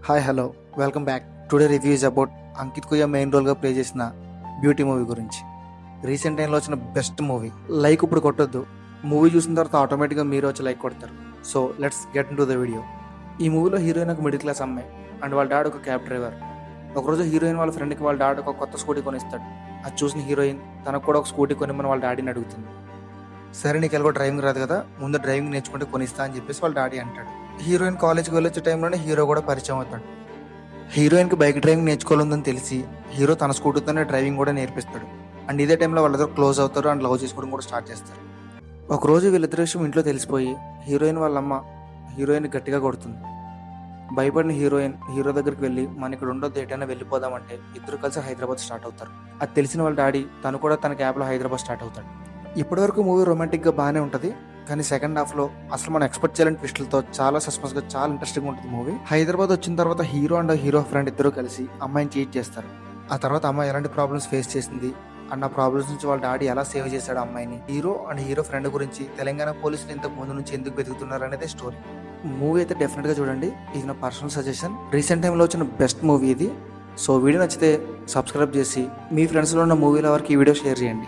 Hi hello welcome back. Today review is about Ankith Koyya main రోల్గా play చేసిన beauty movie గురించి. Recent టైంలో వచ్చిన బెస్ట్ మూవీ. లైక్ ఇప్పుడు కొట్టొద్దు, మూవీ చూసిన తర్వాత ఆటోమేటిక్గా మీరు వచ్చి లైక్ కొడతారు. So let's get in to the video. ఈ మూవీలో హీరోయిన్ ఒక మిడిల్ క్లాస్ అమ్మాయి అండ్ వాళ్ళ డాడ్ ఒక క్యాబ్ డ్రైవర్. ఒకరోజు హీరోయిన్ వాళ్ళ ఫ్రెండ్కి వాళ్ళ డాడ్ ఒక కొత్త స్కూటీ కొనిస్తాడు. అది చూసిన హీరోయిన్ తనకు కూడా ఒక స్కూటీ కొనిమ్మని వాళ్ళ డాడీని అడుగుతుంది. సరే నీకు ఎలాగో డ్రైవింగ్ రాదు కదా, ముందు డ్రైవింగ్ నేర్చుకుంటే కొనిస్తా అని చెప్పేసి వాళ్ళ డాడీ అంటాడు. హీరోయిన్ కాలేజ్కి వెళ్ళొచ్చే టైంలోనే హీరో కూడా పరిచయం అవుతాడు. హీరోయిన్కి బైక్ డ్రైవింగ్ నేర్చుకోవాలని తెలిసి హీరో తన స్కూటీతోనే డ్రైవింగ్ కూడా నేర్పిస్తాడు. అండ్ ఇదే టైంలో వాళ్ళిద్దరు క్లోజ్ అవుతారు అండ్ లవ్ చేసుకోవడం కూడా స్టార్ట్ చేస్తారు. ఒకరోజు వీళ్ళిద్దరి విషయం ఇంట్లో తెలిసిపోయి హీరోయిన్ వాళ్ళమ్మ హీరోయిన్ గట్టిగా కొడుతుంది. భయపడిన హీరోయిన్ హీరో దగ్గరికి వెళ్ళి మన ఇక్కడ ఉండొద్దు, ఎటైనా వెళ్ళిపోదామంటే ఇద్దరు కలిసి హైదరాబాద్ స్టార్ట్ అవుతారు. అది తెలిసిన వాళ్ళ డాడీ తను కూడా తన క్యాబ్లో హైదరాబాద్ స్టార్ట్ అవుతాడు. ఇప్పటివరకు మూవీ రొమాంటిక్గా బాగానే ఉంటుంది, కానీ సెకండ్ హాఫ్లో అసలు మనం ఎక్స్పెక్ట్ చేయలేని ట్విస్టులతో చాలా సస్పెన్స్గా చాలా ఇంట్రెస్టింగ్గా ఉంటుంది మూవీ. హైదరాబాద్ వచ్చిన తర్వాత హీరో అండ్ హీరో ఫ్రెండ్ ఇద్దరు కలిసి అమ్మాయిని చీట్ చేస్తారు. ఆ తర్వాత అమ్మాయి ఎలాంటి ప్రాబ్లమ్స్ ఫేస్ చేసింది అండ్ ఆ ప్రాబ్లమ్స్ నుంచి వాళ్ళ డాడీ ఎలా సేవ్ చేశాడు అమ్మాయిని, హీరో అండ్ హీరో ఫ్రెండ్ గురించి తెలంగాణ పోలీసులు ఇంతకు ముందు నుంచి ఎందుకు వెతుకుతున్నారు అనేది స్టోరీ. మూవీ అయితే డెఫినెట్గా చూడండి, ఇది నా పర్సనల్ సజెషన్. రీసెంట్ టైంలో వచ్చిన బెస్ట్ మూవీ ఇది. సో వీడియో నచ్చితే సబ్స్క్రైబ్ చేసి మీ ఫ్రెండ్స్లో ఉన్న మూవీల వరకు ఈ వీడియో షేర్ చేయండి.